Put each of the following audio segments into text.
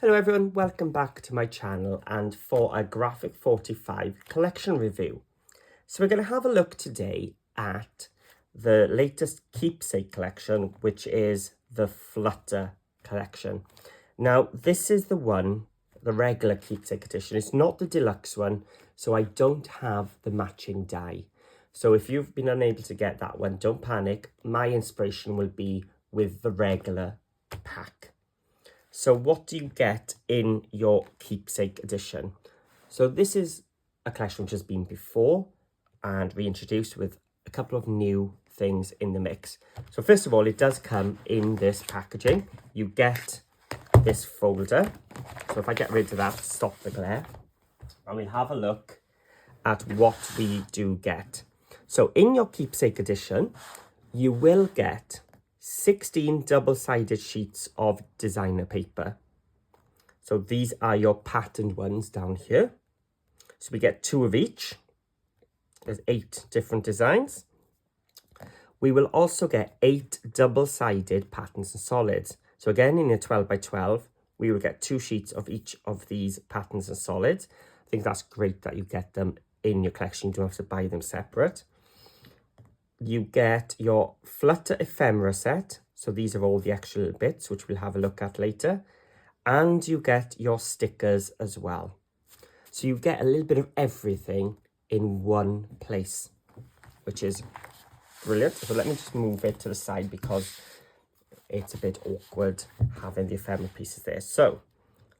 Hello everyone, welcome back to my channel and for a Graphic 45 collection review. So we're going to have a look today at the latest Keepsake collection, which is the Flutter collection. Now this is the one, the regular Keepsake edition. It's not the deluxe one, so I don't have the matching die. So if you've been unable to get that one, don't panic. My inspiration will be with the regular pack. So what do you get in your Keepsake edition? So this is a collection which has been before and reintroduced with a couple of new things in the mix. So first of all, it does come in this packaging. You get this folder. So if I get rid of that, stop the glare, and we'll have a look at what we do get. So in your Keepsake edition, you will get 16 double-sided sheets of designer paper. So these are your patterned ones down here. So we get 2 of each. There's 8 different designs. We will also get 8 double-sided patterns and solids. So again, in a 12 by 12, we will get 2 sheets of each of these patterns and solids. I think that's great that you get them in your collection. You don't have to buy them separate. You get your Flutter ephemera set. So these are all the extra little bits, which we'll have a look at later. And you get your stickers as well. So you get a little bit of everything in one place, which is brilliant. So let me just move it to the side because it's a bit awkward having the ephemera pieces there. So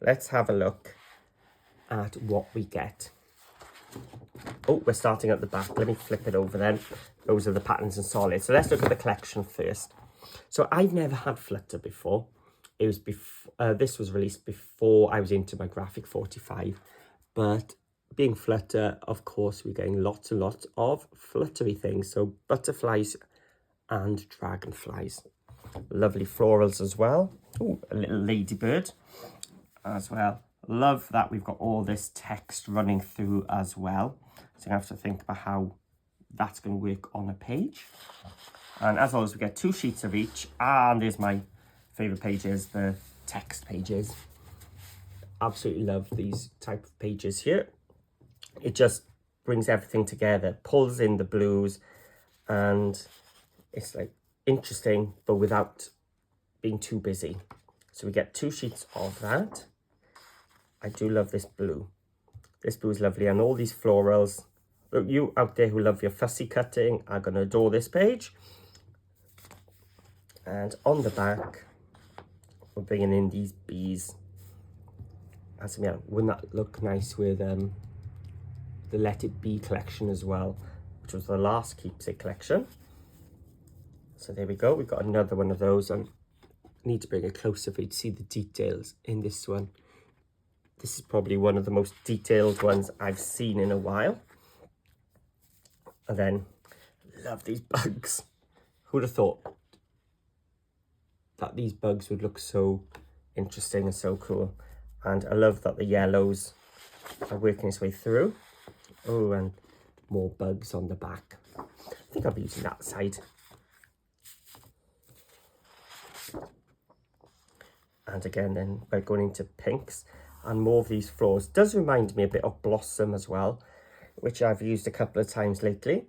let's have a look at what we get. Oh, we're starting at the back. Let me flip it over then. Those are the patterns and solids. So let's look at the collection first. So I've never had Flutter before. It was this was released before I was into my Graphic 45. But being Flutter, of course, we're getting lots and lots of fluttery things. So butterflies and dragonflies. Lovely florals as well. Oh, a little ladybird as well. Love that we've got all this text running through as well. So I have to think about how that's going to work on a page. And as always, we get 2 sheets of each. And there's my favourite pages, the text pages. Absolutely love these type of pages here. It just brings everything together, pulls in the blues, and it's like interesting, but without being too busy. So we get 2 sheets of that. I do love this blue. This blue is lovely, and all these florals. Look, you out there who love your fussy cutting are going to adore this page. And on the back, we're bringing in these bees. As yeah, wouldn't that look nice with the Let It Be collection as well, which was the last Keepsake collection. So there we go. We've got another one of those, and I need to bring it closer for you to see the details in this one. This is probably one of the most detailed ones I've seen in a while. And then, love these bugs. Who'd have thought that these bugs would look so interesting and so cool? And I love that the yellows are working its way through. Oh, and more bugs on the back. I think I'll be using that side. And again, then we're going into pinks. And more of these flowers. Does remind me a bit of Blossom as well, which I've used a couple of times lately,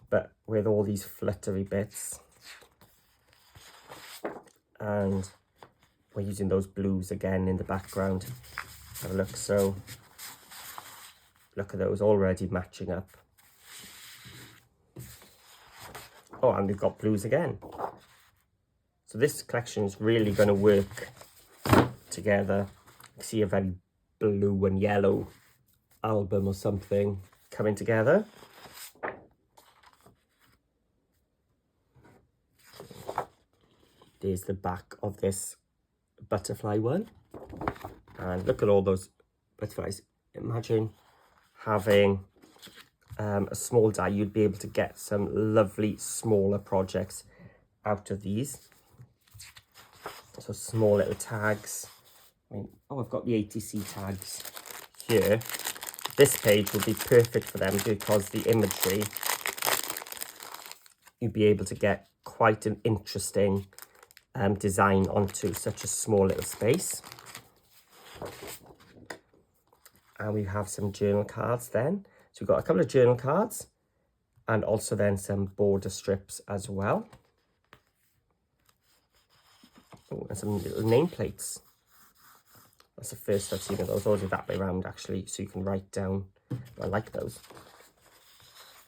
but with all these fluttery bits. And we're using those blues again in the background. Have a look. So look at those already matching up. Oh, and we've got blues again. So this collection is really going to work together. You see a very blue and yellow album or something coming together. There's the back of this butterfly one. And look at all those butterflies. Imagine having a small die. You'd be able to get some lovely smaller projects out of these. So small little tags. Oh, I've got the ATC tags here. This page would be perfect for them because the imagery, you'd be able to get quite an interesting design onto such a small little space. And we have some journal cards then. So we've got a couple of journal cards and also then some border strips as well. Oh, and some little nameplates. That's the first I've seen of those. Those are that way around actually, so you can write down. I like those.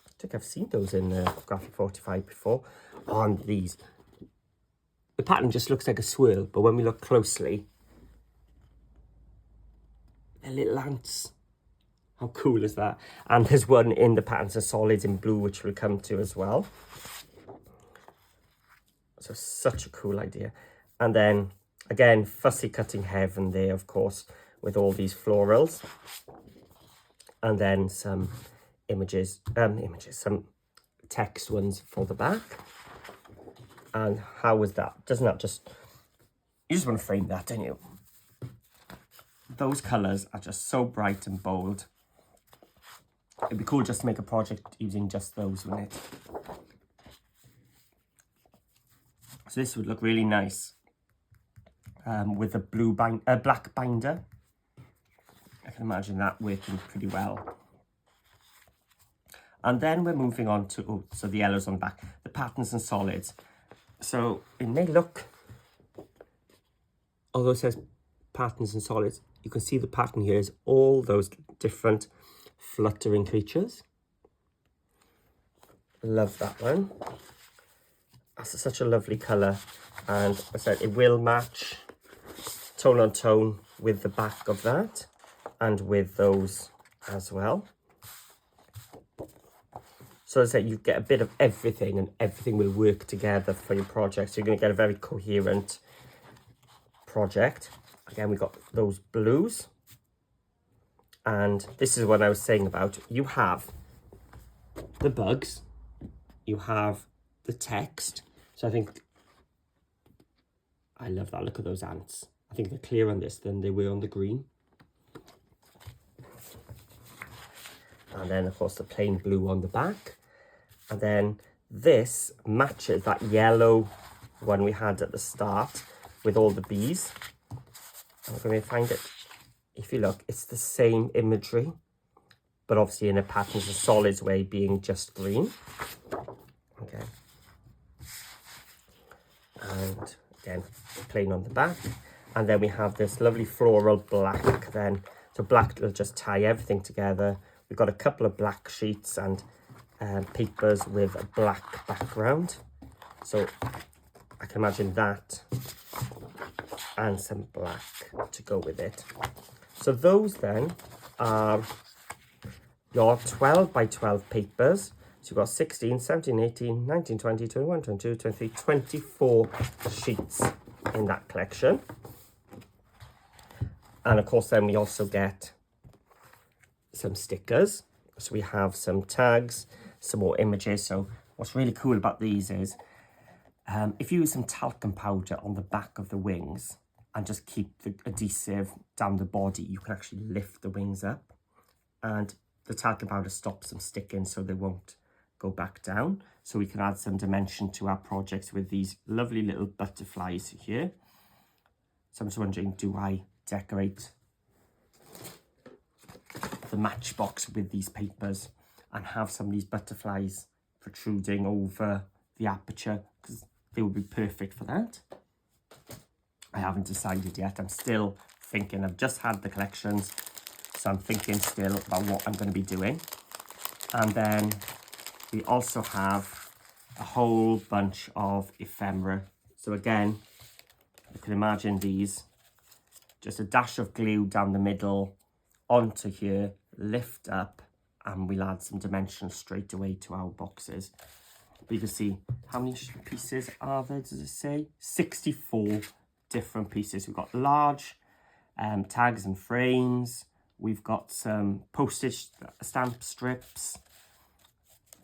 I think I've seen those in Graphic 45 before on these. The pattern just looks like a swirl, but when we look closely, they're little ants. How cool is that? And there's one in the Patterns and Solids in blue, which we'll come to as well. So such a cool idea. And then again, fussy cutting heaven there, of course, with all these florals. And then some some text ones for the back. And how was that? Doesn't that just, you just want to frame that, don't you? Those colours are just so bright and bold. It'd be cool just to make a project using just those, wouldn't it? So this would look really nice with a black binder. I can imagine that working pretty well. And then we're moving on to, so the yellows on the back, the Patterns and Solids. So it may look, although it says Patterns and Solids, you can see the pattern here is all those different fluttering creatures. Love that one. That's such a lovely colour, and as I said, it will match tone on tone with the back of that and with those as well. So as I said, you get a bit of everything and everything will work together for your project. So you're going to get a very coherent project. Again, we've got those blues. And this is what I was saying about. You have the bugs. You have the text. So I think, I love that. Look at those ants. I think they're clearer on this than they were on the green. And then, of course, the plain blue on the back. And then this matches that yellow one we had at the start with all the bees. I'm going to find it. If you look, it's the same imagery, but obviously in a Patterns and Solids way, being just green. Okay. And again, plain on the back. And then we have this lovely floral black then. So black will just tie everything together. We've got a couple of black sheets and papers with a black background. So I can imagine that and some black to go with it. So those then are your 12 by 12 papers. So you've got 16, 17, 18, 19, 20, 21, 22, 23, 24 sheets in that collection. And of course then we also get some stickers. So we have some tags, some more images. So what's really cool about these is if you use some talcum powder on the back of the wings and just keep the adhesive down the body, you can actually lift the wings up. And the talcum powder stops them sticking so they won't go back down. So we can add some dimension to our projects with these lovely little butterflies here. So I'm just wondering, do I decorate the matchbox with these papers and have some of these butterflies protruding over the aperture, because they would be perfect for that. I haven't decided yet. I'm still thinking. I've just had the collections, so I'm thinking still about what I'm going to be doing. And then we also have a whole bunch of ephemera. So again, you can imagine these, just a dash of glue down the middle onto here, lift up, and we'll add some dimension straight away to our boxes. But you can see, how many pieces are there, does it say? 64 different pieces. We've got large tags and frames. We've got some postage stamp strips.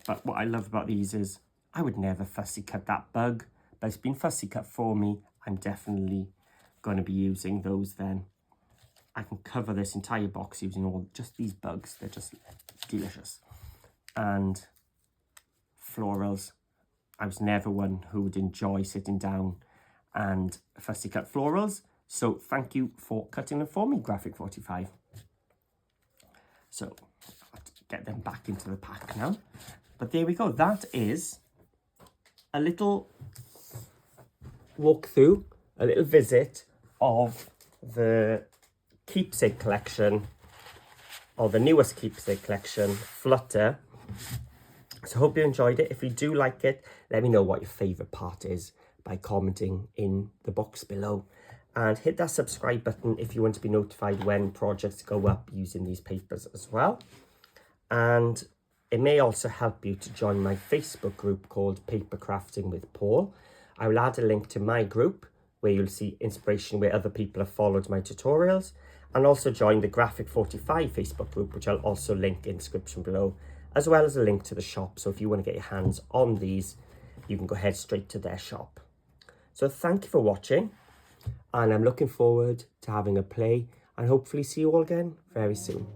But what I love about these is, I would never fussy cut that bug, but it's been fussy cut for me. I'm definitely going to be using those then. I can cover this entire box using all just these bugs. They're just delicious. And florals. I was never one who would enjoy sitting down and fussy cut florals. So thank you for cutting them for me, Graphic 45. So let's get them back into the pack now. But there we go. That is a little walkthrough, a little visit of the Keepsake collection, or the newest Keepsake collection, Flutter. So I hope you enjoyed it. If you do like it, let me know what your favourite part is by commenting in the box below. And hit that subscribe button if you want to be notified when projects go up using these papers as well. And it may also help you to join my Facebook group called Paper Crafting with Paul. I will add a link to my group where you'll see inspiration where other people have followed my tutorials, and also join the Graphic 45 Facebook group, which I'll also link in the description below, as well as a link to the shop. So if you want to get your hands on these, you can go ahead straight to their shop. So thank you for watching, and I'm looking forward to having a play and hopefully see you all again very soon.